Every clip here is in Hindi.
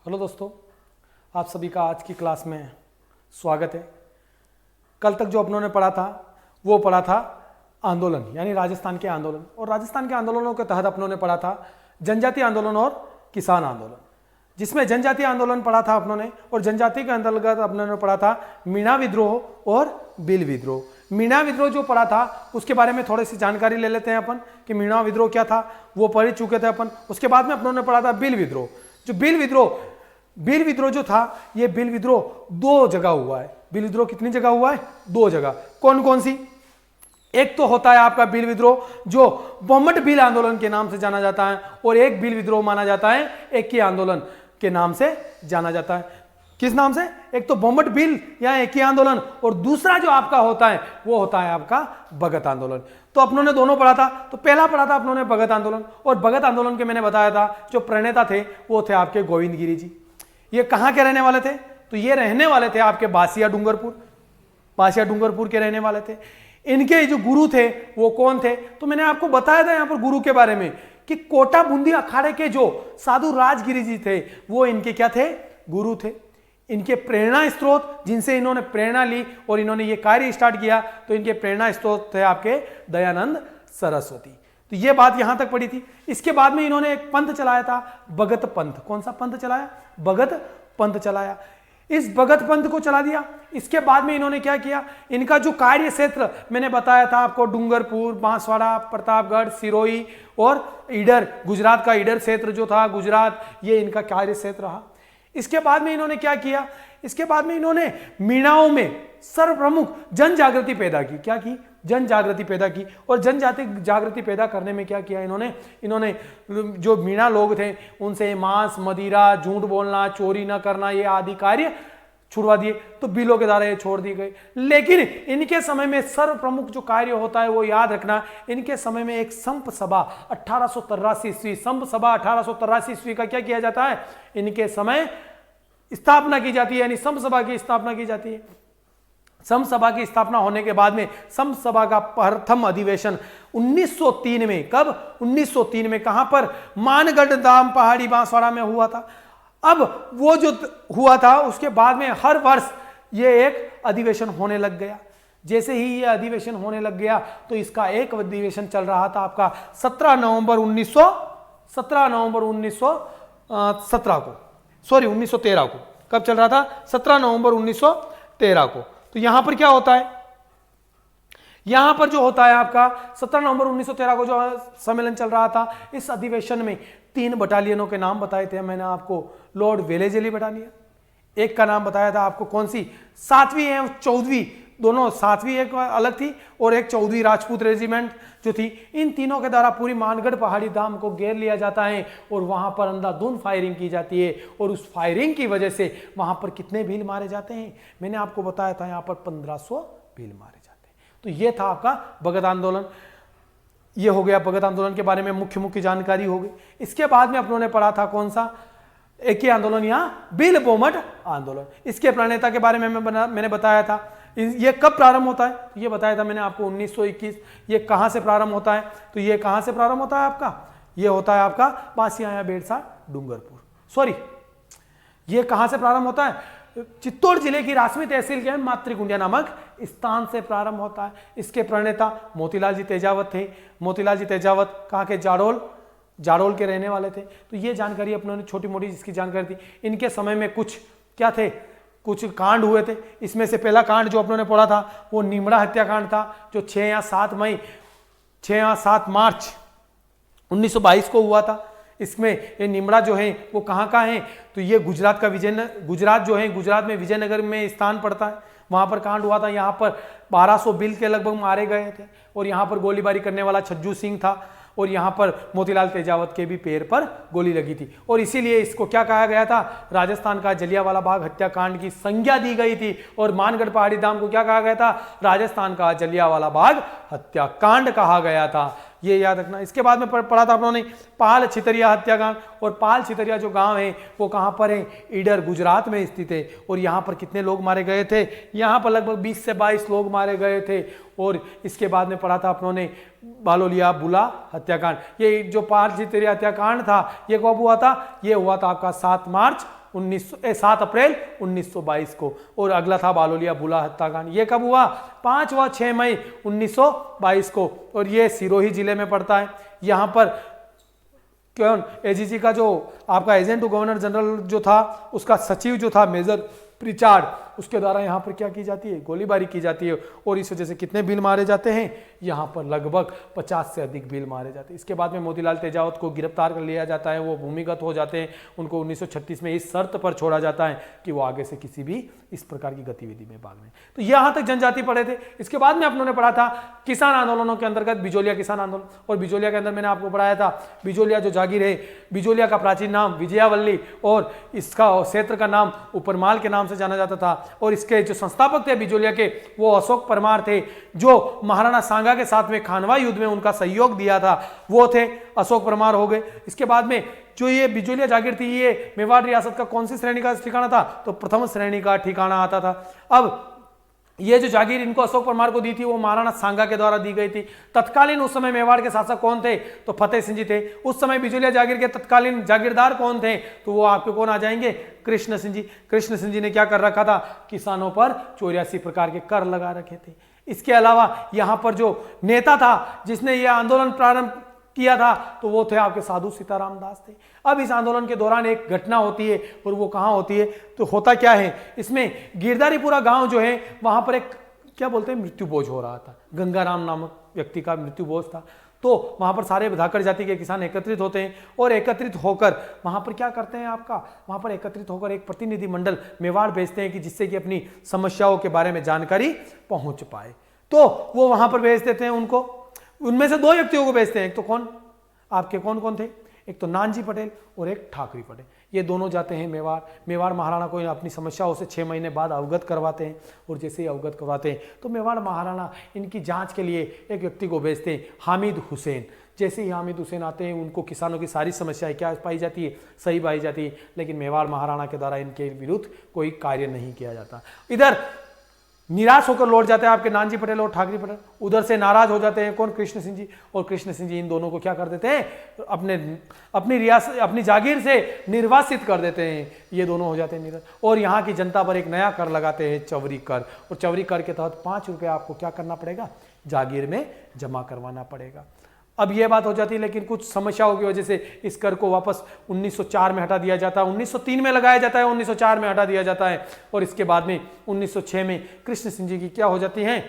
हेलो दोस्तों, आप सभी का आज की क्लास में स्वागत है। कल तक जो अपनों ने पढ़ा था वो पढ़ा था आंदोलन यानी राजस्थान के आंदोलन, और राजस्थान के आंदोलनों के तहत अपनों ने पढ़ा था जनजातीय आंदोलन और किसान आंदोलन, जिसमें जनजातीय आंदोलन पढ़ा था अपनों ने, और जनजाति के अंतर्गत अपनों ने पढ़ा था मीणा विद्रोह और बिल विद्रोह। मीणा विद्रोह जो पढ़ा था उसके बारे में थोड़ी सी जानकारी ले लेते हैं अपन कि मीणा विद्रोह क्या था, वो पढ़ चुके थे अपन। उसके बाद में अपनों ने पढ़ा था बिल विद्रोह। जो बिल विद्रोह जो था, ये बिल विद्रोह दो जगह हुआ है। बिल विद्रोह कितनी जगह हुआ है? दो जगह। कौन कौन सी? एक तो होता है आपका बिल विद्रोह जो बोमट बिल आंदोलन के नाम से जाना जाता है, और एक बिल विद्रोह माना जाता है एक ही आंदोलन के नाम से जाना जाता है। किस नाम से? एक तो बोमट बिल या एक ही आंदोलन, और दूसरा जो आपका होता है वो होता है आपका भगत आंदोलन। तो अपनों ने दोनों पढ़ा था। तो पहला पढ़ा था अपनों ने भगत आंदोलन, और भगत आंदोलन के मैंने बताया था जो प्रणेता थे वो थे आपके गोविंद गिरी जी। ये कहां के रहने वाले थे? तो ये रहने वाले थे आपके बासिया डूंगरपुर के रहने वाले थे। इनके जो गुरु थे वो कौन थे? तो मैंने आपको बताया था यहां पर गुरु के बारे में कि कोटा बूंदी अखाड़े के जो साधु राजगिरी जी थे वो इनके क्या थे? गुरु थे। इनके प्रेरणा स्रोत जिनसे इन्होंने प्रेरणा ली और इन्होंने ये कार्य स्टार्ट किया, तो इनके प्रेरणा स्रोत थे आपके दयानंद सरस्वती। तो ये बात यहां तक पड़ी थी। इसके बाद में इन्होंने एक पंथ चलाया था, भगत पंथ। कौन सा पंथ चलाया? भगत पंथ चलाया। इस भगत पंथ को चला दिया। इसके बाद में इन्होंने क्या किया? इनका जो कार्य क्षेत्र मैंने बताया था आपको, डूंगरपुर, बांसवाड़ा, प्रतापगढ़, सिरोही और ईडर, गुजरात का ईडर क्षेत्र जो था गुजरात, ये इनका कार्य क्षेत्र रहा। इसके बाद में इन्होंने क्या किया? इसके बाद में इन्होंने मीणाओं में सर्वप्रमुख जन जागृति पैदा की। क्या की? जन जागृति पैदा की। और जन जागृति पैदा करने में क्या किया इन्होंने जो मीणा लोग थे उनसे मांस, मदिरा, झूठ बोलना, चोरी न करना, ये आदि कार्य छुड़वा दिए। तो बिलों के द्वारा ये छोड़ दिए गए। लेकिन इनके समय में सर्वप्रमुख जो कार्य होता है वो याद रखना, इनके समय में एक संप सभा 1883 ईस्वी, संप सभा 1883 ईस्वी का क्या किया जाता है? इनके समय स्थापना की जाती है, यानी संप सभा की स्थापना की जाती है। संप सभा की स्थापना होने के बाद में संप सभा का प्रथम अधिवेशन 1903 में, कब? 1903 में। कहां पर? मानगढ़ धाम, पहाड़ी, बांसवाड़ा में हुआ था। अब वो जो हुआ था उसके बाद में हर वर्ष ये एक अधिवेशन होने लग गया। जैसे ही ये अधिवेशन होने लग गया तो इसका एक अधिवेशन चल रहा था आपका 17 नवंबर 1913 को। कब चल रहा था? 17 नवंबर 1913 को। तो यहां पर क्या होता है? यहां पर जो होता है आपका 17 नवंबर 1913 को जो सम्मेलन चल रहा था, इस अधिवेशन में 3 बटालियनों के नाम बताए थे मैंने आपको। लॉर्ड वेलेजली बटालियन, एक का नाम बताया था आपको, कौन सी? 7वीं एवं 14वीं, दोनों 7वीं एक अलग थी और एक 14वीं राजपूत रेजिमेंट जो थी। इन तीनों के द्वारा पूरी मानगढ़ पहाड़ी धाम को घेर लिया जाता है और वहां पर अंधाधुंध फायरिंग की जाती है। और उस फायरिंग की वजह से वहां पर कितने भील मारे जाते हैं? मैंने आपको बताया था यहां पर 1500 भील मारे जाते हैं। तो ये था आपका भगत आंदोलन। ये हो गया भगत आंदोलन के बारे में मुख्य जानकारी हो गई। इसके बाद में अपनों ने पढ़ा था कौन सा? एक ही आंदोलन, यहाँ बिल बोमट आंदोलन। इसके प्रणेता के बारे में मैंने बताया था। ये कब प्रारंभ होता है? तो ये बताया था मैंने आपको 1921। ये कहां से प्रारंभ होता है? तो ये कहां से प्रारंभ होता है आपका? ये होता है आपका बासिया या बेड़सा डूंगरपुर, सॉरी, ये कहां से प्रारंभ होता है? चित्तौड़ जिले की रासमी तहसील के मातृकुंडिया नामक स्थान से प्रारंभ होता है। इसके प्रणेता मोतीलाल जी तेजावत थे। मोतीलाल जी तेजावत कहाँ के? जाडोल के रहने वाले थे। तो ये जानकारी अपनों ने छोटी मोटी जिसकी जानकारी थी। इनके समय में कुछ क्या थे? कुछ कांड हुए थे। इसमें से पहला कांड जो अपनों ने पढ़ा था वो निमड़ा हत्याकांड था, जो 6 या 7 मार्च 1922 को हुआ था। इसमें ये निमड़ा जो है वो कहाँ का है? तो ये गुजरात में विजयनगर में स्थान पड़ता है। वहां पर कांड हुआ था। यहाँ पर 1200 बिल के लगभग मारे गए थे और यहाँ पर गोलीबारी करने वाला छज्जू सिंह था, और यहाँ पर मोतीलाल तेजावत के भी पैर पर गोली लगी थी। और इसीलिए इसको क्या कहा गया था? राजस्थान का जलियांवाला बाग हत्याकांड की संज्ञा दी गई थी। और मानगढ़ पहाड़ी धाम को क्या कहा गया था? राजस्थान का जलियांवाला बाग हत्याकांड कहा गया था। ये याद रखना। इसके बाद में पढ़ा था अपनों ने पाल छितरिया हत्याकांड। और पाल छितरिया जो गांव है वो कहां पर है? ईडर, गुजरात में स्थित है। और यहां पर कितने लोग मारे गए थे? यहां पर लगभग 20 से 22 लोग मारे गए थे। और इसके बाद में पढ़ा था अपनों ने बालोलिया बुला हत्याकांड। ये जो पाल छितरिया हत्याकांड था ये कब हुआ था? ये हुआ था आपका 7 मार्च 7 अप्रैल 1922 को। और अगला था बालोलिया बुला हत्याकांड, ये कब हुआ? 5 व 6 मई 1922 को, और ये सिरोही जिले में पड़ता है। यहाँ पर कौन, एजीजी का जो आपका एजेंट गवर्नर जनरल जो था, उसका सचिव जो था मेजर प्रिचार्ड, उसके द्वारा यहाँ पर क्या की जाती है? गोलीबारी की जाती है। और इस वजह से कितने बिल मारे जाते हैं? यहाँ पर लगभग 50 से अधिक बिल मारे जाते हैं। इसके बाद में मोतीलाल तेजावत को गिरफ्तार कर लिया जाता है, वो भूमिगत हो जाते हैं। उनको 1936 में इस शर्त पर छोड़ा जाता है कि वो आगे से किसी भी इस प्रकार की गतिविधि में भाग लें। तो यहाँ तक जनजाति पढ़े थे। इसके बाद में अपनों पढ़ा था किसान आंदोलनों के अंतर्गत बिजोलिया किसान आंदोलन। और बिजोलिया के अंदर मैंने आपको पढ़ाया था बिजोलिया जो जागीर है, बिजोलिया का प्राचीन नाम विजयावल्ली और इसका क्षेत्र का नाम उपरमाल के नाम से जाना जाता था। और इसके जो संस्थापक थे बिजोलिया के, वो अशोक परमार थे, जो महाराणा सांगा के साथ में खानवा युद्ध में उनका सहयोग दिया था, वो थे अशोक परमार हो गए। इसके बाद में जो ये बिजोलिया जागीर थी, ये मेवाड़ रियासत का कौन सी श्रेणी का ठिकाना था? तो प्रथम श्रेणी का ठिकाना आता था। अब ये जो जागीर इनको अशोक परमार को दी थी, वो महाराणा सांगा के द्वारा दी गई थी। तत्कालीन उस समय मेवाड़ के शासक कौन थे? तो फतेह सिंह जी थे। उस समय बिजोलिया जागीर के तत्कालीन जागीरदार कौन थे? तो वो आपके कौन आ जाएंगे? कृष्ण सिंह जी। कृष्ण सिंह जी ने क्या कर रखा था? किसानों पर 84 प्रकार के कर लगा रखे थे। इसके अलावा यहां पर जो नेता था जिसने यह आंदोलन प्रारंभ किया था, तो वो थे आपके साधु सीताराम दास थे। अब इस आंदोलन के दौरान एक घटना होती है, और वो कहां होती है? तो होता क्या है, इसमें गिरधारीपुरा गांव जो है, वहां पर एक क्या बोलते हैं, मृत्यु भोज हो रहा था। गंगाराम नामक व्यक्ति का मृत्यु भोज था। तो वहां पर सारे धाकड़ जाति के किसान एकत्रित होते हैं, और एकत्रित होकर वहां पर क्या करते हैं आपका, वहां पर एकत्रित होकर एक प्रतिनिधि मंडल मेवाड़ भेजते हैं कि जिससे कि अपनी समस्याओं के बारे में जानकारी पहुंच पाए। तो वो वहां पर भेज देते हैं उनको। उनमें से 2 व्यक्तियों को भेजते हैं। एक तो कौन, आपके कौन कौन थे? एक तो नानजी पटेल और एक ठाकरी पटेल। ये दोनों जाते हैं मेवाड़। मेवाड़ महाराणा को अपनी समस्याओं से 6 महीने बाद अवगत करवाते हैं, और जैसे ही अवगत करवाते हैं तो मेवाड़ महाराणा इनकी जांच के लिए एक व्यक्ति को भेजते हैं, हामिद हुसैन। जैसे ही हामिद हुसैन आते हैं, उनको किसानों की सारी समस्याएं क्या पाई जाती है? सही पाई जाती है। लेकिन मेवाड़ महाराणा के द्वारा इनके विरुद्ध कोई कार्य नहीं किया जाता। इधर निराश होकर लौट जाते हैं आपके नानजी पटेल और ठाकरी पटेल। उधर से नाराज हो जाते हैं कौन? कृष्ण सिंह जी। और कृष्ण सिंह जी इन दोनों को क्या कर देते हैं? अपनी जागीर से निर्वासित कर देते हैं। ये दोनों हो जाते हैं निराश, और यहाँ की जनता पर एक नया कर लगाते हैं, चवरी कर। और चवरी कर के तहत 5 रुपये आपको क्या करना पड़ेगा? जागीर में जमा करवाना पड़ेगा। अब यह बात हो जाती है, लेकिन कुछ समस्याओं की वजह से इस कर को वापस 1904 में हटा दिया जाता है। 1903 में लगाया जाता है, 1904 में हटा दिया जाता है। और इसके बाद में 1906 में कृष्ण सिंह जी की क्या हो जाती है?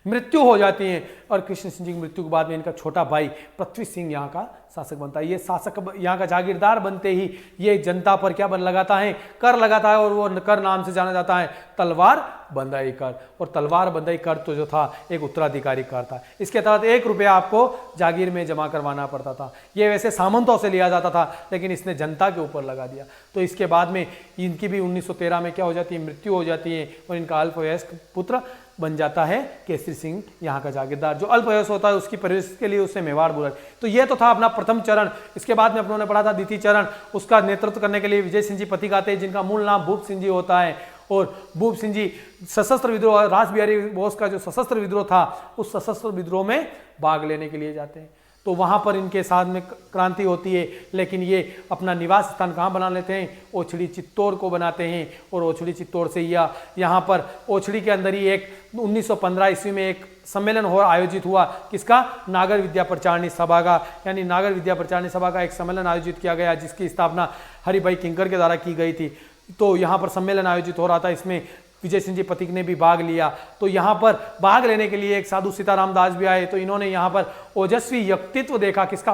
मृत्यु हो जाती है। और कृष्ण सिंह जी की मृत्यु के बाद में इनका छोटा भाई पृथ्वी सिंह यहाँ का शासक बनता है। ये शासक यहाँ का जागीरदार बनते ही ये जनता पर क्या बन लगाता है? कर लगाता है, और वो कर नाम से जाना जाता है तलवार बंदाई कर। और तलवार बंदाई कर तो जो था एक उत्तराधिकारी कर था। इसके तहत 1 रुपया आपको जागीर में जमा करवाना पड़ता था। ये वैसे सामंतों से लिया जाता था, लेकिन इसने जनता के ऊपर लगा दिया। तो इसके बाद में इनकी भी 1913 में क्या हो जाती है? मृत्यु हो जाती है। और इनका अल्पवयस्क पुत्र बन जाता है केसरी सिंह यहाँ का जागीरदार। जो अल्पवयस्क होता है उसकी परवरिश के लिए उसे मेवाड़ बुलाए। तो ये तो था अपना प्रथम चरण। इसके बाद में अपनों ने पढ़ा था द्वितीय चरण। उसका नेतृत्व करने के लिए विजय सिंह जी पथिक आते हैं, जिनका मूल नाम भूप सिंह जी होता है। और भूप सिंह जी सशस्त्र विद्रोह, रास बिहारी बोस का जो सशस्त्र विद्रोह था, उस सशस्त्र विद्रोह में भाग लेने के लिए जाते हैं। तो वहां पर इनके साथ में क्रांति होती है। लेकिन ये अपना निवास स्थान कहाँ बना लेते हैं? ओछड़ी चित्तौड़ को बनाते हैं। और ओछड़ी चित्तौड़ से यहाँ पर ओछड़ी के अंदर ही एक 1915 ईस्वी में एक सम्मेलन आयोजित हुआ। किसका? नागर विद्या प्रचारणी सभा का। यानी नागर विद्या प्रचारणी सभा का एक सम्मेलन आयोजित किया गया, जिसकी स्थापना हरिभाई किंकर के द्वारा की गई थी। तो यहाँ पर सम्मेलन आयोजित हो रहा था, इसमें विजय सिंह जी पथिक ने भी भाग लिया। तो यहाँ पर भाग लेने के लिए एक साधु सीताराम दास भी आए। तो इन्होंने यहाँ पर ओजस्वी व्यक्तित्व देखा, किसका?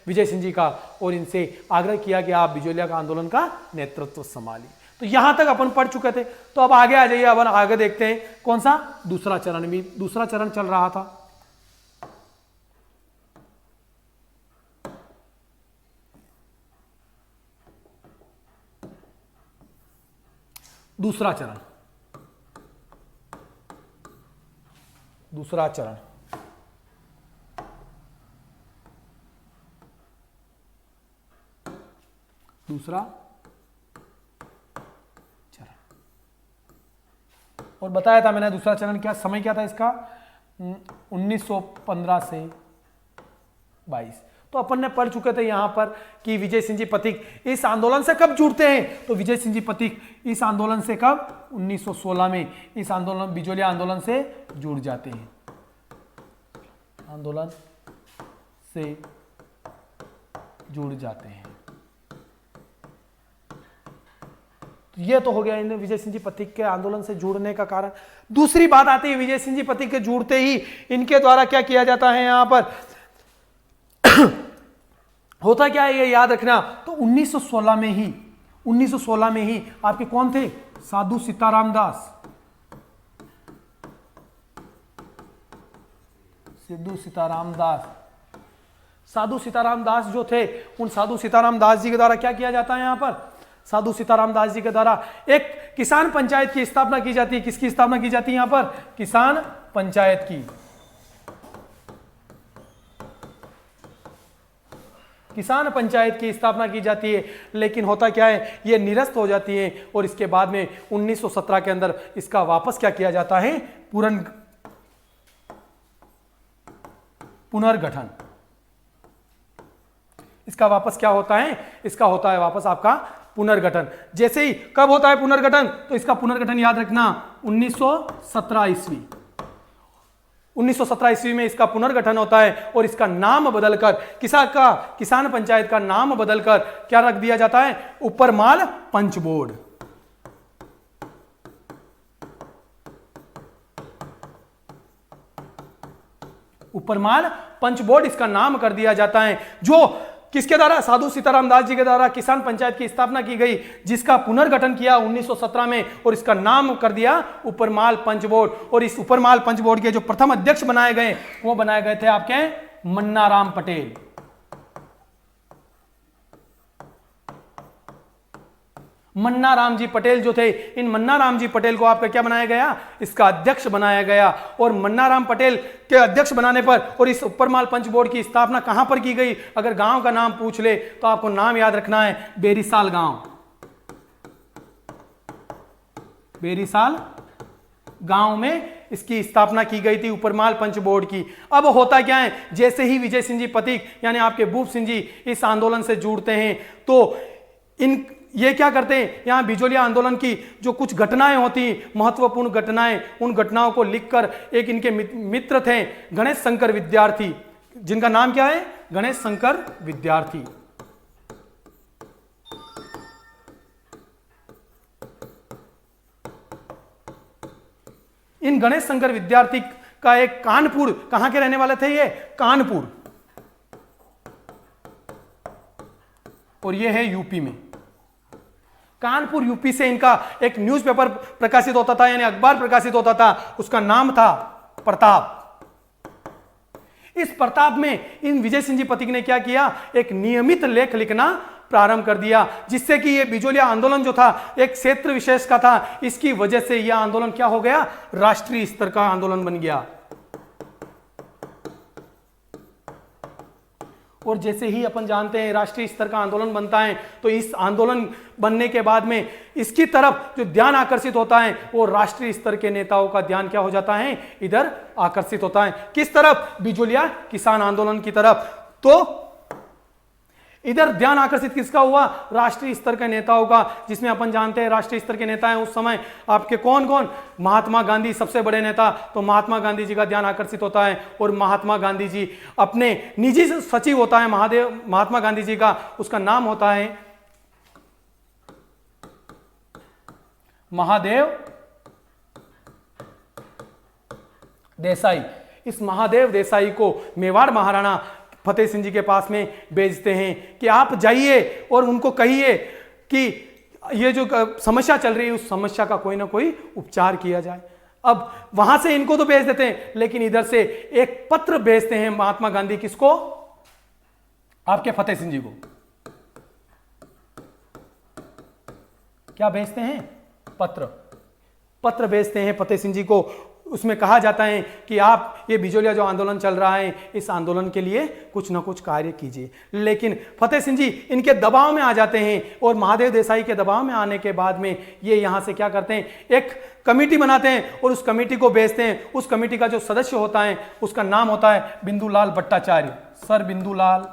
विजय सिंह जी का। और इनसे आग्रह किया कि आप बिजोलिया का आंदोलन का नेतृत्व संभालिए। तो यहां तक अपन पढ़ चुके थे। तो अब आगे आ जाइए, अपन आगे देखते हैं कौन सा? दूसरा चरण। भी दूसरा चरण चल रहा था। दूसरा चरण, दूसरा चरण। दूसरा चरण, और बताया था मैंने दूसरा चरण क्या समय क्या था इसका? 1915 से 22। तो अपन ने पढ़ चुके थे यहां पर कि विजय सिंह जी पथिक इस आंदोलन से कब जुड़ते हैं, तो विजय सिंह जी पथिक इस आंदोलन से कब 1916 में इस आंदोलन बिजोलिया आंदोलन से जुड़ जाते हैं, आंदोलन से जुड़ जाते हैं। तो यह तो हो गया इन विजय सिंह जी पथिक के आंदोलन से जुड़ने का कारण। दूसरी बात आती है, विजय सिंह जी पथिक के जुड़ते ही इनके द्वारा क्या किया जाता है यहां पर होता क्या है ये याद रखना। तो 1916 में ही आपके कौन थे, साधु सीताराम दास, साधु सीताराम दास जो थे, उन साधु सीताराम दास जी के द्वारा क्या किया जाता है यहां पर, साधु सीताराम दास जी के द्वारा एक किसान पंचायत की स्थापना की जाती है। किसकी स्थापना की जाती है यहां पर, किसान पंचायत की, किसान पंचायत की स्थापना की जाती है। लेकिन होता क्या है, ये निरस्त हो जाती है और इसके बाद में 1917 के अंदर इसका वापस क्या किया जाता है, पुनर्गठन। इसका वापस क्या होता है, इसका होता है वापस आपका पुनर्गठन। जैसे ही कब होता है पुनर्गठन, तो इसका पुनर्गठन याद रखना 1917 ईस्वी, 1917 ईस्वी में इसका पुनर्गठन होता है और इसका नाम बदलकर किसान पंचायत का नाम बदलकर क्या रख दिया जाता है, उपरमाल पंच बोर्ड। उपरमाल पंच बोर्ड इसका नाम कर दिया जाता है, जो किसके द्वारा, साधु सीताराम दास जी के द्वारा किसान पंचायत की स्थापना की गई, जिसका पुनर्गठन किया 1917 में और इसका नाम कर दिया उपरमाल पंच बोर्ड। और इस उपरमाल पंच बोर्ड के जो प्रथम अध्यक्ष बनाए गए वो बनाए गए थे आपके मन्नाराम पटेल। मन्नाराम जी पटेल जो थे, इन मन्नाराम जी पटेल को आपका क्या बनाया गया, इसका अध्यक्ष बनाया गया। और मन्नाराम पटेल के अध्यक्ष बनाने पर और इस उपरमाल पंच बोर्ड की स्थापना कहां पर की गई, अगर गांव का नाम पूछ ले तो आपको नाम याद रखना है, बेरीसाल गांव, बेरीसाल गांव में इसकी स्थापना की गई थी उपरमाल पंच बोर्ड की। अब होता क्या है, जैसे ही विजय सिंह जी पथिक यानी आपके भूप सिंह जी इस आंदोलन से जुड़ते हैं, तो ये क्या करते हैं, यहां बिजोलिया आंदोलन की जो कुछ घटनाएं होती, महत्वपूर्ण घटनाएं, उन घटनाओं को लिखकर एक इनके मित्र थे गणेश शंकर विद्यार्थी, जिनका नाम क्या है, गणेश शंकर विद्यार्थी। इन गणेश शंकर विद्यार्थी का एक कानपुर, कहां के रहने वाले थे ये, कानपुर, और ये है यूपी में, कानपुर यूपी से इनका एक न्यूज़पेपर प्रकाशित होता था, यानी अखबार प्रकाशित होता था, उसका नाम था प्रताप। इस प्रताप में इन विजय सिंह जी पथिक ने क्या किया, एक नियमित लेख लिखना प्रारंभ कर दिया, जिससे कि ये बिजोलिया आंदोलन जो था एक क्षेत्र विशेष का था। इसकी वजह से यह आंदोलन क्या हो गया, राष्ट्रीय स्तर का आंदोलन बन गया। और जैसे ही अपन जानते हैं राष्ट्रीय स्तर का आंदोलन बनता है, तो इस आंदोलन बनने के बाद में इसकी तरफ जो ध्यान आकर्षित होता है, वो राष्ट्रीय स्तर के नेताओं का ध्यान क्या हो जाता है, इधर आकर्षित होता है। किस तरफ, बिजोलिया किसान आंदोलन की तरफ। तो इधर ध्यान आकर्षित किसका हुआ, राष्ट्रीय स्तर के नेताओं का, जिसमें अपन जानते हैं राष्ट्रीय स्तर के नेता हैं उस समय आपके कौन कौन, महात्मा गांधी सबसे बड़े नेता, तो महात्मा गांधी जी का ध्यान आकर्षित होता है। और महात्मा गांधी जी अपने निजी सचिव होता है महात्मा गांधी जी का, उसका नाम होता है महादेव देसाई। इस महादेव देसाई को मेवाड़ महाराणा फतेह सिंह जी के पास में भेजते हैं कि आप जाइए और उनको कहिए कि ये जो समस्या चल रही है उस समस्या का कोई ना कोई उपचार किया जाए। अब वहां से इनको तो भेज देते हैं, लेकिन इधर से एक पत्र भेजते हैं महात्मा गांधी, किसको, आपके फतेह सिंह जी को। क्या भेजते हैं, पत्र भेजते हैं फतेह सिंह जी को। उसमें कहा जाता है कि आप ये बिजोलिया जो आंदोलन चल रहा है, इस आंदोलन के लिए कुछ ना कुछ कार्य कीजिए। लेकिन फतेह सिंह जी इनके दबाव में आ जाते हैं, और महादेव देसाई के दबाव में आने के बाद में ये यहाँ से क्या करते हैं, एक कमेटी बनाते हैं और उस कमेटी को भेजते हैं। उस कमेटी का जो सदस्य होता है उसका नाम होता है बिंदुलाल भट्टाचार्य, सर बिंदुलाल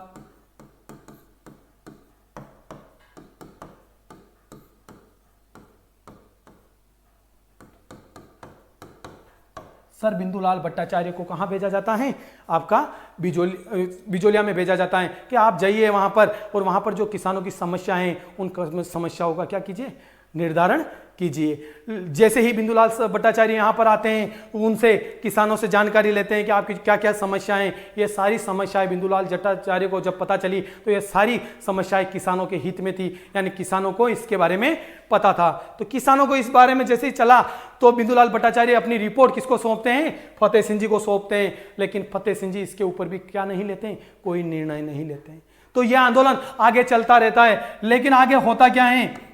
सर बिंदुलाल भट्टाचार्य को कहाँ भेजा जाता है? आपका बिजोलिया में भेजा जाता है कि आप जाइए वहाँ पर और वहाँ पर जो किसानों की समस्या हैं उन समस्याओं का क्या कीजिए, निर्धारण कीजिए। जैसे ही बिंदुलाल भट्टाचार्य यहाँ पर आते हैं, उनसे किसानों से जानकारी लेते हैं कि आपकी क्या क्या समस्याएं, ये सारी समस्याएं बिंदुलाल भट्टाचार्य को जब पता चली तो ये सारी समस्याएं किसानों के हित में थी, यानी किसानों को इसके बारे में पता था। तो किसानों को इस बारे में जैसे ही चला तो बिंदुलाल भट्टाचार्य अपनी रिपोर्ट किसको सौंपते हैं? फतेह सिंह जी को सौंपते हैं। लेकिन फतेह सिंह जी इसके ऊपर भी क्या नहीं लेते हैं, कोई निर्णय नहीं लेते हैं। तो यह आंदोलन आगे चलता रहता है। लेकिन आगे होता क्या है,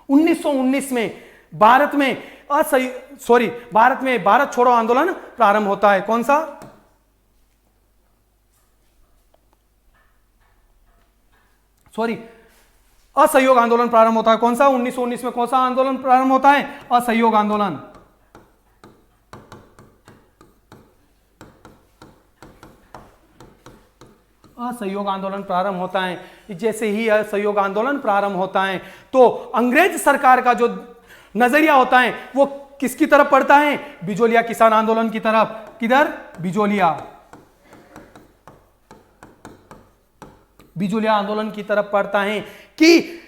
1919 में भारत में भारत छोड़ो आंदोलन प्रारंभ होता है। कौन सा? असहयोग आंदोलन प्रारंभ होता है। कौन सा? 1919 में कौन सा आंदोलन प्रारंभ होता है? असहयोग आंदोलन। असहयोग आंदोलन प्रारंभ होता है। जैसे ही असहयोग आंदोलन प्रारंभ होता है तो अंग्रेज सरकार का जो नजरिया होता है वो किसकी तरफ पड़ता है? बिजोलिया किसान आंदोलन की तरफ। किधर? बिजोलिया आंदोलन की तरफ पड़ता है कि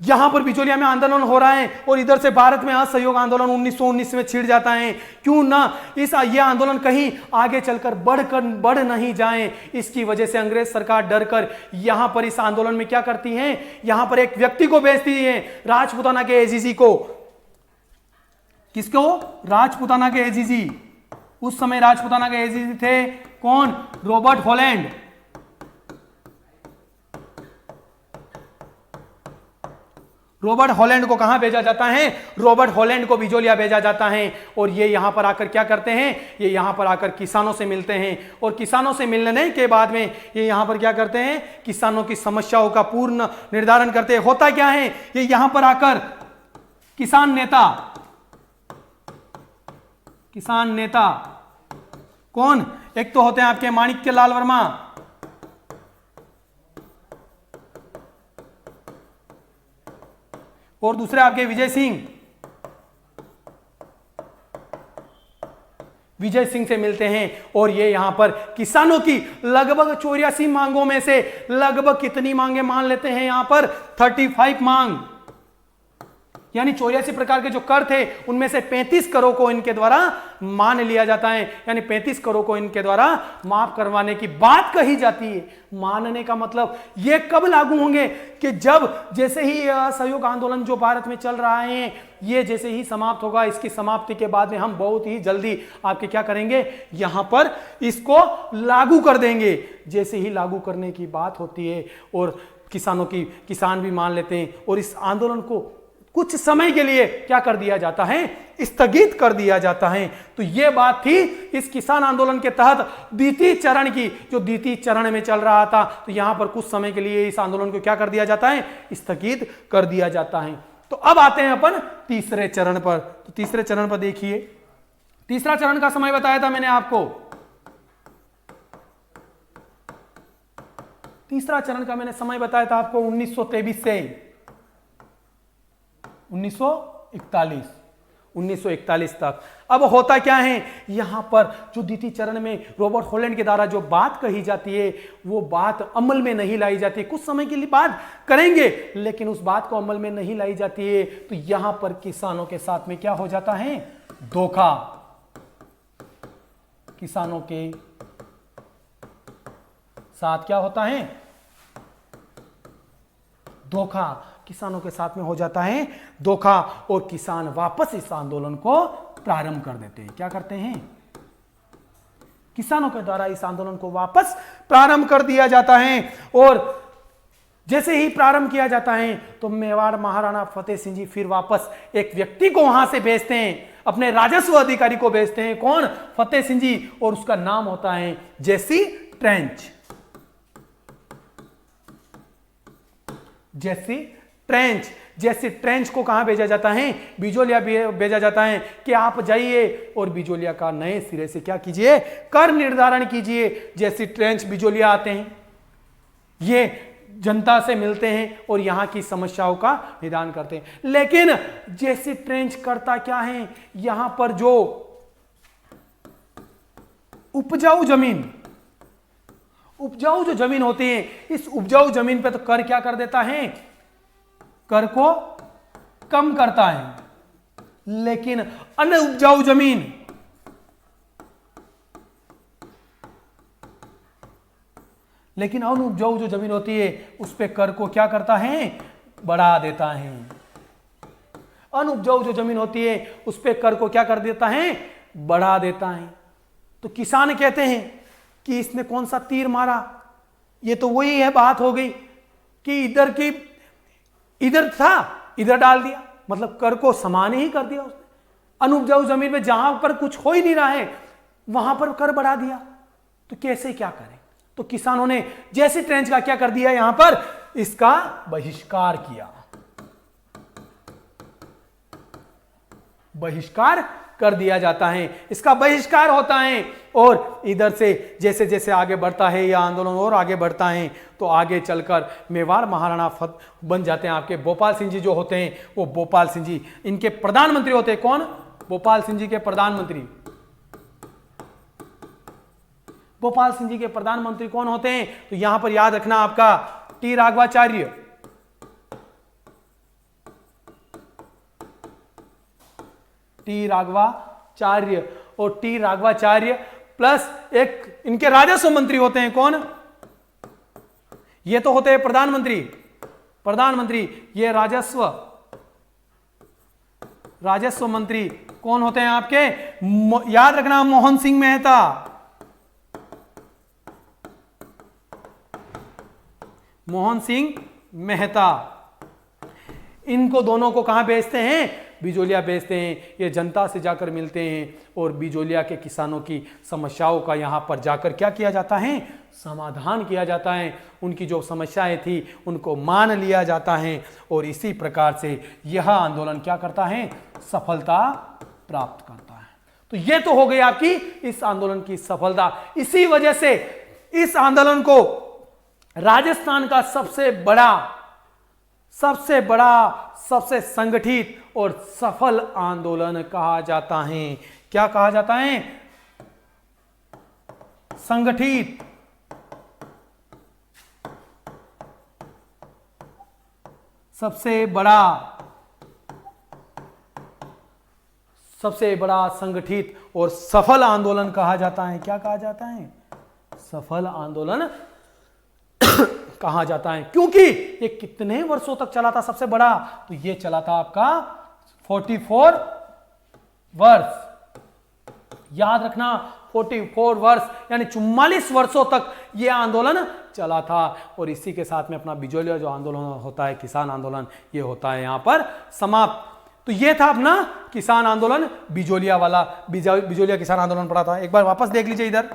यहां पर बिजोलिया में आंदोलन हो रहा है और इधर से भारत में असहयोग आंदोलन 1919 में छिड़ जाता है। क्यों ना ये आंदोलन कहीं आगे चलकर बढ़ नहीं जाए, इसकी वजह से अंग्रेज सरकार डरकर यहां पर इस आंदोलन में क्या करती है, यहां पर एक व्यक्ति को भेजती है, राजपूताना के एजीजी को। किसको? राजपूताना के एजीजी। उस समय राजपूताना के एजीजी थे कौन? Robert Holland. रॉबर्ट हॉलैंड को कहां भेजा जाता है? रॉबर्ट हॉलैंड को बिजोलिया भेजा जाता है। और ये यहां पर आकर क्या करते हैं? ये यहां पर आकर किसानों से मिलते हैं और किसानों से मिलने के बाद में ये यहां पर क्या करते हैं? किसानों की समस्याओं का पूर्ण निर्धारण करते हैं। होता क्या है, ये यहां पर आकर किसान नेता कौन? एक तो होते हैं आपके माणिक्य लाल वर्मा, और दूसरे आपके विजय सिंह से मिलते हैं। और ये यहां पर किसानों की लगभग 84 मांगों में से लगभग कितनी मांगे मान लेते हैं? यहां पर 35 मांग, यानी 84 प्रकार के जो कर थे उनमें से 35 करों को इनके द्वारा मान लिया जाता है, यानी 35 करों को इनके द्वारा माफ करवाने की बात कही जाती है। मानने का मतलब ये कब लागू होंगे कि जब जैसे ही असहयोग आंदोलन जो भारत में चल रहा है ये जैसे ही समाप्त होगा, इसकी समाप्ति के बाद में हम बहुत ही जल्दी आपके क्या करेंगे, यहां पर इसको लागू कर देंगे। जैसे ही लागू करने की बात होती है और किसान भी मान लेते हैं और इस आंदोलन को कुछ समय के लिए क्या कर दिया जाता है? स्थगित कर दिया जाता है। तो यह बात थी इस किसान आंदोलन के तहत द्वितीय चरण की, जो द्वितीय चरण में चल रहा था। तो यहां पर कुछ समय के लिए इस आंदोलन को क्या कर दिया जाता है? स्थगित कर दिया जाता है। तो अब आते हैं अपन तीसरे चरण पर। तो तीसरे चरण पर देखिए, तीसरा चरण का समय बताया था मैंने आपको। तीसरा चरण का मैंने समय बताया था आपको 1923 से 1941 तक। अब होता क्या है, यहां पर जो द्वितीय चरण में रॉबर्ट हॉलैंड के द्वारा जो बात कही जाती है वो बात अमल में नहीं लाई जाती। कुछ समय के लिए बात करेंगे लेकिन उस बात को अमल में नहीं लाई जाती है। तो यहां पर किसानों के साथ में क्या हो जाता है? धोखा। किसानों के साथ क्या होता है? धोखा। किसानों के साथ में हो जाता है धोखा और किसान वापस इस आंदोलन को प्रारंभ कर देते हैं। क्या करते हैं? किसानों के द्वारा इस आंदोलन को वापस प्रारंभ कर दिया जाता है। और जैसे ही प्रारंभ किया जाता है तो मेवाड़ महाराणा फतेह सिंह जी फिर वापस एक व्यक्ति को वहां से भेजते हैं, अपने राजस्व अधिकारी को भेजते हैं। कौन? फतेह सिंह जी। और उसका नाम होता है जेसी ट्रेंच। जेसी ट्रेंच को कहां भेजा जाता है? बिजोलिया भेजा जाता है कि आप जाइए और बिजोलिया का नए सिरे से क्या कीजिए? कर निर्धारण कीजिए। जेसी ट्रेंच बिजोलिया आते हैं। ये जनता से मिलते हैं और यहां की समस्याओं का निदान करते हैं। लेकिन जेसी ट्रेंच करता क्या है, यहां पर जो उपजाऊ जो जमीन होती है, इस उपजाऊ जमीन पे तो कर क्या कर देता है, कर को कम करता है। लेकिन अनउपजाऊ जमीन, अनउपजाऊ जो जमीन होती है उस पे कर को क्या करता है, बढ़ा देता है। अनउपजाऊ जो जमीन होती है उस पे कर को क्या कर देता है, बढ़ा देता है। तो किसान कहते हैं कि इसने कौन सा तीर मारा, ये तो वही है, बात हो गई कि इधर था, इधर डाल दिया, मतलब कर को समान ही कर दिया उसने। अनउपजाऊ जमीन में जहां पर कुछ हो ही नहीं रहा है वहां पर कर बढ़ा दिया, तो कैसे क्या करें। तो किसानों ने जैसे ट्रेंच का क्या कर दिया, यहां पर इसका बहिष्कार किया, बहिष्कार कर दिया जाता है, इसका बहिष्कार होता है। और इधर से जैसे जैसे आगे बढ़ता है यह आंदोलन और आगे बढ़ता है, तो आगे चलकर मेवाड़ महाराणा बन जाते हैं। आपके भोपाल सिंह जी जो होते हैं, वो भोपाल सिंह जी इनके प्रधानमंत्री होते हैं। कौन, भोपाल सिंह जी के प्रधानमंत्री। भोपाल सिंह जी के प्रधानमंत्री कौन होते हैं, तो यहां पर याद रखना आपका टी राघवाचार्य, टी राघवाचार्य। और टी राघवाचार्य प्लस एक इनके राजस्व मंत्री होते हैं। कौन, ये तो होते हैं प्रधानमंत्री, ये राजस्व मंत्री कौन होते हैं आपके, याद रखना मोहन सिंह मेहता। मोहन सिंह मेहता, इनको दोनों को कहां भेजते हैं, बिजोलिया भेजते हैं। ये जनता से जाकर मिलते हैं और बिजोलिया के किसानों की समस्याओं का यहां पर जाकर क्या किया जाता है, समाधान किया जाता है। उनकी जो समस्याएं थी उनको मान लिया जाता है और इसी प्रकार से यह आंदोलन क्या करता है, सफलता प्राप्त करता है। तो यह तो हो गई आपकी इस आंदोलन की सफलता। इसी वजह से इस आंदोलन को राजस्थान का सबसे बड़ा, सबसे संगठित और सफल आंदोलन कहा जाता है। क्या कहा जाता है, संगठित, सबसे बड़ा संगठित और सफल आंदोलन कहा जाता है। क्या कहा जाता है, सफल आंदोलन कहा जाता है। क्योंकि ये कितने वर्षों तक चला था सबसे बड़ा, तो ये चला था आपका 44 वर्ष। याद रखना 44 वर्ष यानी 44 वर्षों तक ये आंदोलन चला था। और इसी के साथ में अपना बिजोलिया जो आंदोलन होता है, किसान आंदोलन, ये होता है यहां पर समाप्त। तो ये था अपना किसान आंदोलन, बिजोलिया वाला, बिजोलिया किसान आंदोलन पड़ा था। एक बार वापस देख लीजिए इधर,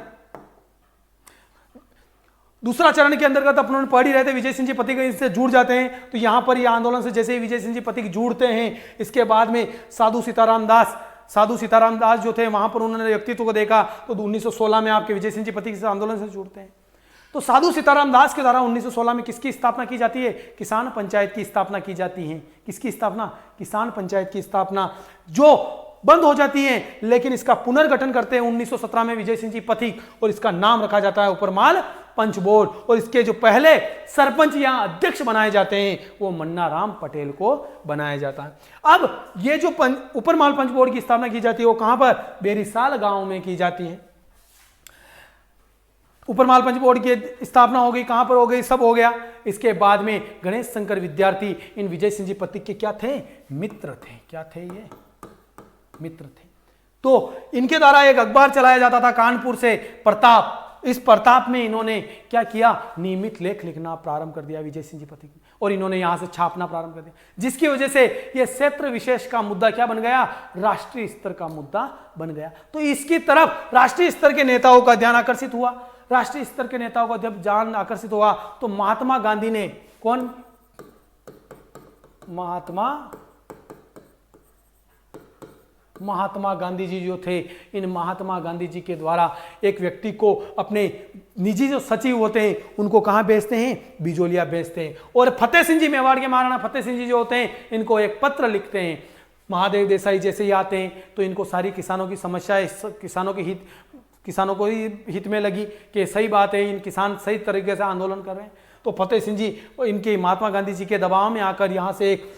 दूसरा चरण के अंतर्गत अपनों पढ़ ही रहे थे, विजय सिंह जी पथिक इससे जुड़ जाते हैं। तो यहां पर ये आंदोलन से जैसे ही विजय सिंह जी पथिक जुड़ते हैं, इसके बाद में साधु सीताराम दास जो थे वहां पर उन्होंने व्यक्तित्व को देखा, तो 1916 में आपके विजय सिंह जी पथिक इस आंदोलन से जुड़ते हैं। तो साधु सीताराम दास के द्वारा 1916 में किसकी स्थापना की जाती है, किसान पंचायत की स्थापना की जाती है। किसकी स्थापना, किसान पंचायत की स्थापना, जो बंद हो जाती है, लेकिन इसका पुनर्गठन करते हैं 1917 में विजय सिंह जी पथिक, और इसका नाम रखा जाता है उपरमाल पंच बोर्ड। और इसके जो पहले सरपंच या अध्यक्ष बनाए जाते हैं वो मन्ना राम पटेल को बनाया जाता है। अब ये जो उपरमाल पंच बोर्ड की स्थापना की जाती है वो कहां पर, बेरीसाल गांव में की जाती है। उपरमाल पंच बोर्ड की स्थापना हो गई, कहां पर हो गई, सब हो गया। इसके बाद में गणेश शंकर विद्यार्थी इन विजय सिंह जी पथिक के क्या थे, मित्र थे। क्या थे ये, मित्र थे। तो इनके द्वारा एक अखबार चलाया जाता था कानपुर से, प्रताप। इस प्रताप में इन्होंने क्या किया, नियमित लेख लिखना प्रारंभ कर दिया विजय सिंह जी पथिक ने, और इन्होंने यहां से छापना प्रारंभ कर दिया, जिसकी वजह से यह क्षेत्र विशेष का मुद्दा क्या बन गया, राष्ट्रीय स्तर का मुद्दा बन गया। तो इसकी तरफ राष्ट्रीय स्तर के नेताओं का ध्यान आकर्षित हुआ। राष्ट्रीय स्तर के नेताओं का जब ध्यान आकर्षित हुआ तो महात्मा गांधी ने, कौन, महात्मा गांधी जी जो थे, इन महात्मा गांधी जी के द्वारा एक व्यक्ति को अपने निजी जो सचिव होते हैं उनको कहाँ भेजते हैं, बिजोलिया भेजते हैं। और फतेह सिंह जी, मेवाड़ के महाराणा फतेह सिंह जी जो होते हैं, इनको एक पत्र लिखते हैं। महादेव देसाई जैसे ही आते हैं तो इनको सारी किसानों की समस्याएं, किसानों को ही हित में लगी कि सही बात है, इन किसान सही तरीके से आंदोलन कर रहे हैं। तो फतेह सिंह जी इनके महात्मा गांधी जी के दबाव में आकर यहाँ से एक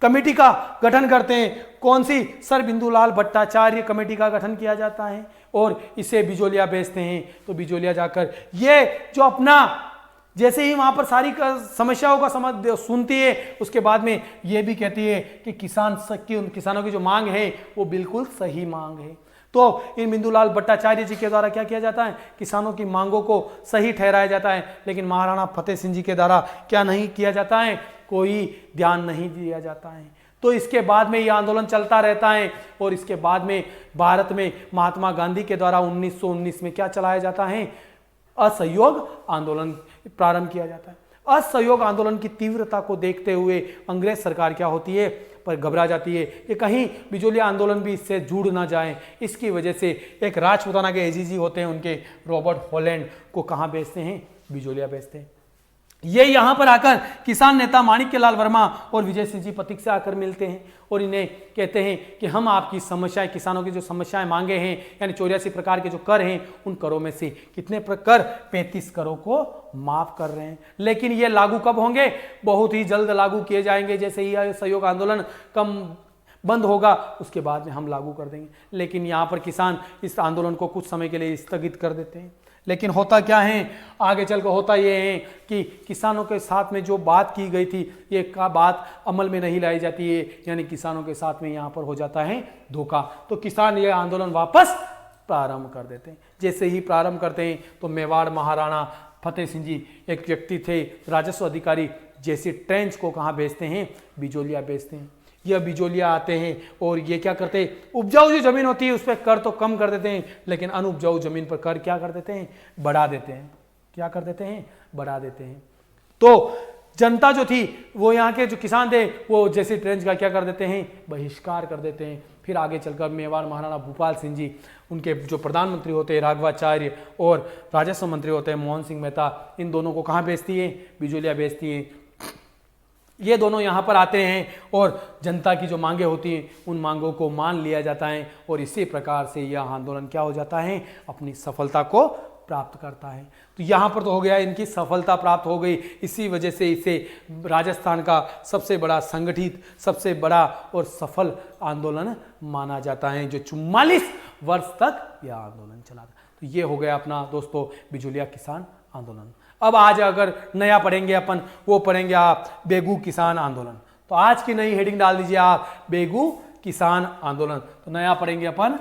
कमेटी का गठन करते हैं। कौन सी? सर बिंदुलाल भट्टाचार्य कमेटी का गठन किया जाता है और इसे बिजोलिया भेजते हैं। तो बिजोलिया जाकर ये जो अपना जैसे ही वहां पर सारी समस्याओं का समझ सुनती है, उसके बाद में ये भी कहती है कि किसानों की जो मांग है वो बिल्कुल सही मांग है। तो इन बिंदुलाल भट्टाचार्य जी के द्वारा क्या किया जाता है, किसानों की मांगों को सही ठहराया जाता है। लेकिन महाराणा फतेह सिंह जी के द्वारा क्या नहीं किया जाता है, कोई ध्यान नहीं दिया जाता है। तो इसके बाद में यह आंदोलन चलता रहता है और इसके बाद में भारत में महात्मा गांधी के द्वारा 1919 में क्या चलाया जाता है, असहयोग आंदोलन प्रारंभ किया जाता है। असहयोग आंदोलन की तीव्रता को देखते हुए अंग्रेज सरकार क्या होती है, पर घबरा जाती है कि कहीं बिजोलिया आंदोलन भी इससे जुड़ ना जाए। इसकी वजह से एक राजपुताना के एजीजी होते हैं उनके, रॉबर्ट हॉलैंड को कहाँ भेजते हैं, बिजोलिया भेजते हैं। ये यहाँ पर आकर किसान नेता माणिक्यलाल वर्मा और विजय सिंह जी पथिक से आकर मिलते हैं और इन्हें कहते हैं कि हम आपकी समस्याएं, किसानों की जो समस्याएं मांगे हैं, यानी 84 प्रकार के जो कर हैं, उन करों में से कितने कर 35 करों को माफ कर रहे हैं। लेकिन ये लागू कब होंगे, बहुत ही जल्द लागू किए जाएंगे। जैसे ही सहयोग आंदोलन कम बंद होगा उसके बाद में हम लागू कर देंगे। लेकिन यहाँ पर किसान इस आंदोलन को कुछ समय के लिए स्थगित कर देते हैं। लेकिन होता क्या है, आगे चलकर होता यह है कि किसानों के साथ में जो बात की गई थी, ये का बात अमल में नहीं लाई जाती है, यानी किसानों के साथ में यहाँ पर हो जाता है धोखा। तो किसान ये आंदोलन वापस प्रारंभ कर देते हैं। जैसे ही प्रारंभ करते हैं तो मेवाड़ महाराणा फतेह सिंह जी एक व्यक्ति थे, राजस्व अधिकारी जैसे ट्रेंच को कहाँ भेजते हैं, बिजोलिया भेजते हैं। यह बिजोलिया आते हैं और ये क्या करते हैं, उपजाऊ जो जमीन होती है उस पर कर तो कम कर देते हैं, लेकिन अनुपजाऊ जमीन पर कर क्या कर देते हैं, बढ़ा देते हैं। क्या कर देते हैं, बढ़ा देते हैं। तो जनता जो थी, वो यहाँ के जो किसान थे, वो जैसे ट्रेंच का क्या कर देते हैं, बहिष्कार कर देते हैं। फिर आगे चलकर मेवाड़ महाराणा भूपाल सिंह जी, उनके जो प्रधानमंत्री होते हैं राघवाचार्य और राजस्व मंत्री होते हैं मोहन सिंह मेहता, इन दोनों को कहाँ भेजती है, बिजोलिया भेजती है। ये दोनों यहाँ पर आते हैं और जनता की जो मांगे होती हैं उन मांगों को मान लिया जाता है और इसी प्रकार से यह आंदोलन क्या हो जाता है, अपनी सफलता को प्राप्त करता है। तो यहाँ पर तो हो गया, इनकी सफलता प्राप्त हो गई। इसी वजह से इसे राजस्थान का सबसे बड़ा संगठित, सबसे बड़ा और सफल आंदोलन माना जाता है, जो 44 वर्ष तक यह आंदोलन चला था। तो ये हो गया अपना दोस्तों बिजोलिया किसान आंदोलन। अब आज अगर नया पढ़ेंगे अपन, वो पढ़ेंगे आप बेगू किसान आंदोलन। तो आज की नई हेडिंग डाल दीजिए आप, बेगू किसान आंदोलन। तो नया पढ़ेंगे अपन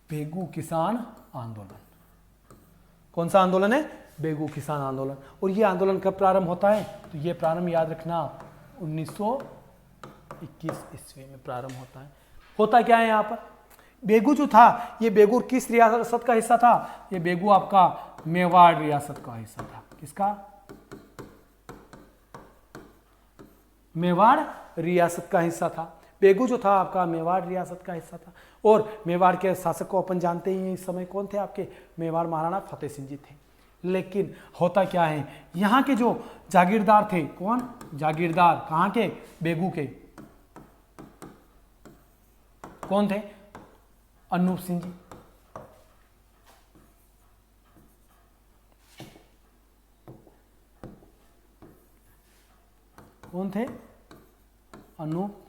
बेगू किसान आंदोलन। कौन सा आंदोलन है, बेगू किसान आंदोलन। और ये आंदोलन कब प्रारंभ होता है, तो ये प्रारंभ याद रखना 1921 ईस्वी में प्रारंभ होता है। होता क्या है यहाँ पर, बेगू जो था, ये बेगू किस रियासत का हिस्सा था, ये बेगू आपका मेवाड़ रियासत का हिस्सा था। किसका, मेवाड़ रियासत का हिस्सा था। बेगू जो था आपका मेवाड़ रियासत का हिस्सा था। और मेवाड़ के शासक को अपन जानते ही हैं इस समय, कौन थे आपके, मेवाड़ महाराणा फतेह सिंह जी थे। लेकिन होता क्या है, यहाँ के जो जागीरदार थे, कौन, जागीरदार कहाँ के, बेगू के, कौन थे, अनूप सिंह जी। कौन थे, अनूप,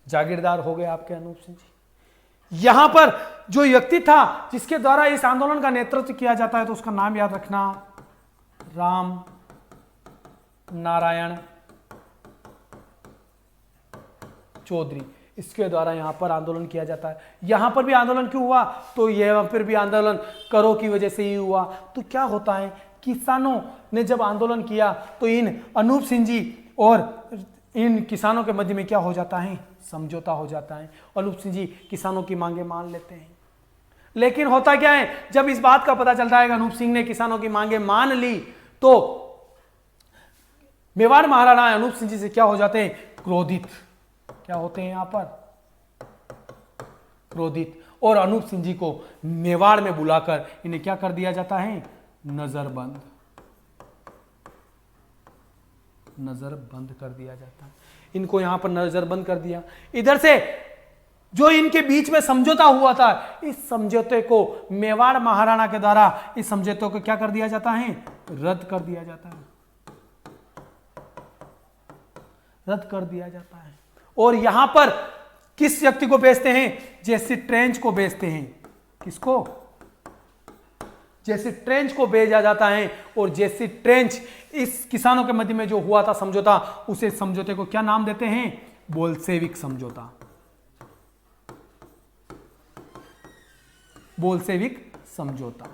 जागीरदार हो गए आपके अनूप सिंह जी। यहां पर जो व्यक्ति था जिसके द्वारा इस आंदोलन का नेतृत्व किया जाता है, तो उसका नाम याद रखना, राम नारायण चौधरी। इसके द्वारा यहां पर आंदोलन किया जाता है। यहां पर भी आंदोलन क्यों हुआ, तो यह फिर भी आंदोलन करों की वजह से ही हुआ। तो क्या होता है, किसानों ने जब आंदोलन किया तो इन अनूप सिंह जी और इन किसानों के मध्य में क्या हो जाता है, समझौता हो जाता है। अनूप सिंह जी किसानों की मांगे मान लेते हैं। लेकिन होता क्या है, जब इस बात का पता चलता है कि अनूप सिंह ने किसानों की मांगे मान ली, तो मेवाड़ महाराणा अनूप सिंह जी से क्या हो जाते हैं, क्रोधित। क्या होते हैं यहां पर, क्रोधित। और अनूप सिंह जी को मेवाड़ में बुलाकर इन्हें क्या कर दिया जाता है, नजरबंद कर दिया जाता है। इनको यहां पर नजरबंद कर दिया। इधर से जो इनके बीच में समझौता हुआ था, इस समझौते को मेवाड़ महाराणा के द्वारा इस समझौते को क्या कर दिया जाता है, रद्द कर दिया जाता है, रद्द कर दिया जाता है। और यहां पर किस व्यक्ति को बेचते हैं, जेसी ट्रेंच को बेचते हैं। किसको, जेसी ट्रेंच को भेजा जाता है। और जेसी ट्रेंच इस किसानों के मध्य में जो हुआ था समझौता, उसे समझौते को क्या नाम देते हैं, बोल्शेविक समझौता। बोल्शेविक समझौता।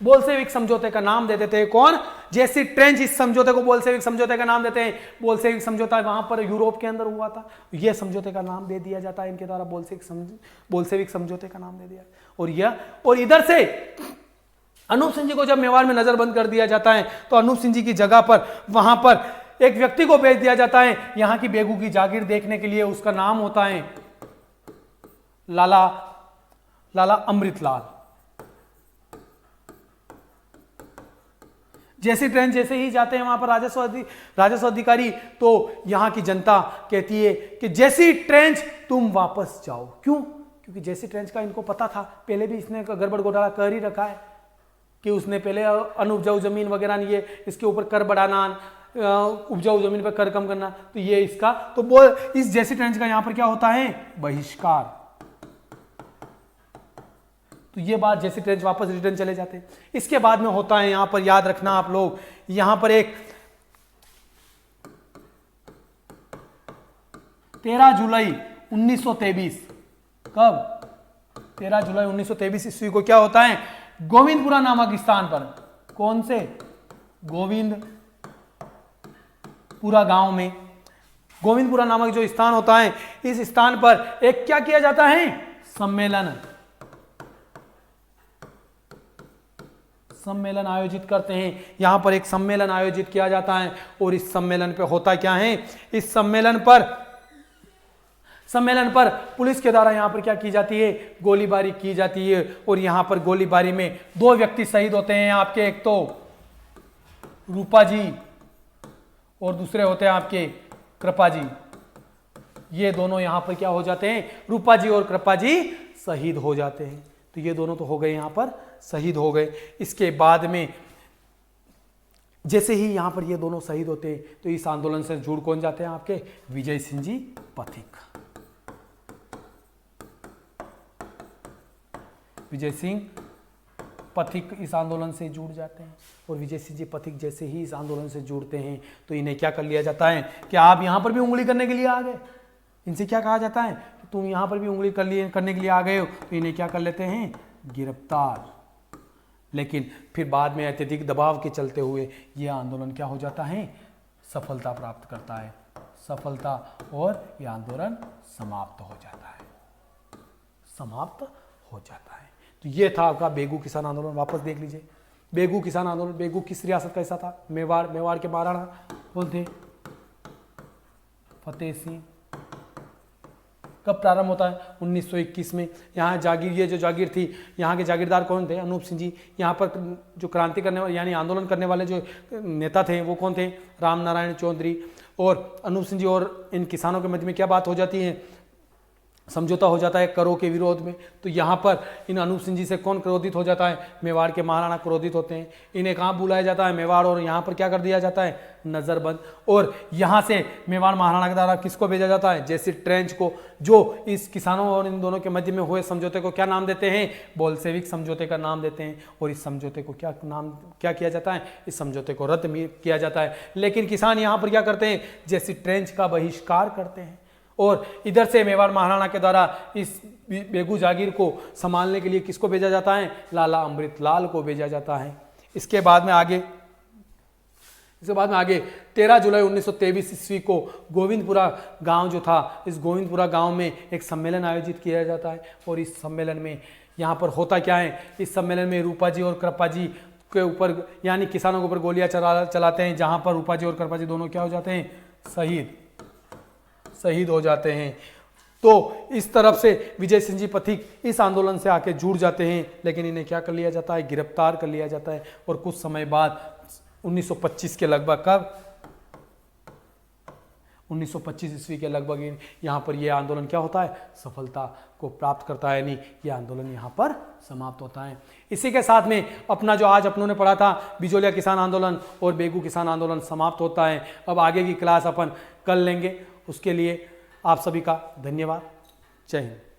बोल्शेविक समझौते का नाम दे देते हैं कौन, जेसी ट्रेंच इस समझौते को बोल्शेविक समझौते का नाम देते हैं। बोल्शेविक समझौता वहां पर यूरोप के अंदर हुआ था, यह समझौते का नाम दे दिया जाता है इनके द्वारा, बोल्शेविक समझौते का नाम दे दिया। और इधर से अनूप सिंह जी को जब मेवाड़ में नजरबंद कर दिया जाता है, तो अनूप सिंह जी की जगह पर वहां पर एक व्यक्ति को भेज दिया जाता है यहां की बेगू की जागीर देखने के लिए। उसका नाम होता है लाला अमृतलाल। जेसी ट्रेंच जैसे ही जाते हैं वहां पर राजस्व अधिकारी, तो यहां की जनता कहती है कि जेसी ट्रेंच तुम वापस जाओ। क्यों, क्योंकि जेसी ट्रेंच का इनको पता था, पहले भी इसने गड़बड़ घोटाला कर ही रखा है कि उसने पहले अनुपजाऊ जमीन वगैरह नहीं है, इसके ऊपर कर बढ़ाना, उपजाऊ जमीन पर कर कम करना, तो ये इसका, तो वो इस जेसी ट्रेंच का यहां पर क्या होता है, बहिष्कार। तो ये बात जेसी ट्रेंच वापस रिटर्न चले जाते हैं। इसके बाद में होता है, यहां पर याद रखना आप लोग, यहां पर एक 13 जुलाई 1923, कब, 13 जुलाई 1923 ईस्वी को क्या होता है, गोविंदपुरा नामक स्थान पर, कौन से, गोविंदपुरा गांव में, गोविंदपुरा नामक जो स्थान होता है, इस स्थान पर एक क्या किया जाता है, सम्मेलन आयोजित करते हैं। यहां पर एक सम्मेलन आयोजित किया जाता है। और इस सम्मेलन पे होता क्या है, इस सम्मेलन पर पुलिस के द्वारा यहां पर क्या की जाती है, गोलीबारी की जाती है। और यहां पर गोलीबारी में 2 व्यक्ति शहीद होते हैं आपके, एक तो रूपा जी और दूसरे होते हैं आपके कृपा जी। ये दोनों यहां पर क्या हो जाते हैं, रूपा जी और कृपा जी शहीद हो जाते हैं। तो ये दोनों तो हो गए यहां पर शहीद हो गए। इसके बाद में जैसे ही यहां पर ये दोनों शहीद होते हैं, तो इस आंदोलन से जुड़ कौन जाते हैं आपके, विजय सिंह जी पथिक। विजय सिंह पथिक इस आंदोलन से जुड़ जाते हैं। और विजय सिंह जी पथिक जैसे ही इस आंदोलन से जुड़ते हैं, तो इन्हें क्या कर लिया जाता है कि आप यहां पर भी उंगली करने के लिए आ गए। इनसे क्या कहा जाता है कि तुम यहां पर भी उंगली करने के लिए आ गए हो, तो इन्हें क्या कर लेते हैं, गिरफ्तार। लेकिन फिर बाद में अत्यधिक दबाव के चलते हुए यह आंदोलन क्या हो जाता है, सफलता प्राप्त करता है, सफलता, और यह आंदोलन समाप्त हो जाता है, समाप्त हो जाता है। तो यह था आपका बेगू किसान आंदोलन। वापस देख लीजिए, बेगू किसान आंदोलन, बेगू किस रियासत का हिस्सा था, मेवाड़। मेवाड़ के महाराणा कौन थे, फतेह सिंह। कब प्रारंभ होता है, 1921 में। यहाँ जागीर, ये जो जागीर थी, यहाँ के जागीरदार कौन थे, अनूप सिंह जी। यहाँ पर जो क्रांति करने वाले यानी आंदोलन करने वाले जो नेता थे वो कौन थे, राम नारायण चौधरी। और अनूप सिंह जी और इन किसानों के मध्य में क्या बात हो जाती है, समझौता हो जाता है करों के विरोध में। तो यहाँ पर इन अनूप सिंह जी से कौन क्रोधित हो जाता है, मेवाड़ के महाराणा क्रोधित होते हैं। इन्हें कहाँ बुलाया जाता है, मेवाड़, और यहाँ पर क्या कर दिया जाता है, नजरबंद। और यहाँ से मेवाड़ महाराणा के द्वारा किसको भेजा जाता है, जेसी ट्रेंच को, जो इस किसानों और इन दोनों के मध्य में हुए समझौते को क्या नाम देते हैं, बोल्शेविक समझौते का नाम देते हैं। और इस समझौते को क्या किया जाता है, इस समझौते को रद्द किया जाता है। लेकिन किसान यहाँ पर क्या करते हैं, जेसी ट्रेंच का बहिष्कार करते हैं। और इधर से मेवाड़ महाराणा के द्वारा इस बेगू जागीर को संभालने के लिए किसको भेजा जाता है, लाला अमृतलाल को भेजा जाता है। इसके बाद में आगे इसके बाद में आगे 13 जुलाई 1923 ईस्वी को गोविंदपुरा गांव जो था, इस गोविंदपुरा गांव में एक सम्मेलन आयोजित किया जाता है। और इस सम्मेलन में यहाँ पर होता क्या है, इस सम्मेलन में रूपा जी और कृपा जी के ऊपर यानी किसानों के ऊपर गोलियां चलाते हैं, जहाँ पर रूपा जी और कृपा जी दोनों क्या हो जाते हैं, शहीद हो जाते हैं। तो इस तरफ से विजय सिंह जी पथिक इस आंदोलन से आके जुड़ जाते हैं, लेकिन इन्हें क्या कर लिया जाता है, गिरफ्तार कर लिया जाता है। और कुछ समय बाद 1925 के लगभग, कब 1925 ईस्वी के लगभग यहाँ पर यह आंदोलन क्या होता है, सफलता को प्राप्त करता है, यानी यह आंदोलन यहाँ पर समाप्त होता है। इसी के साथ में अपना जो आज अपनों ने पढ़ा था बिजोलिया किसान आंदोलन और बेगू किसान आंदोलन समाप्त होता है। अब आगे की क्लास अपन कर लेंगे, उसके लिए आप सभी का धन्यवाद। जय हिंद।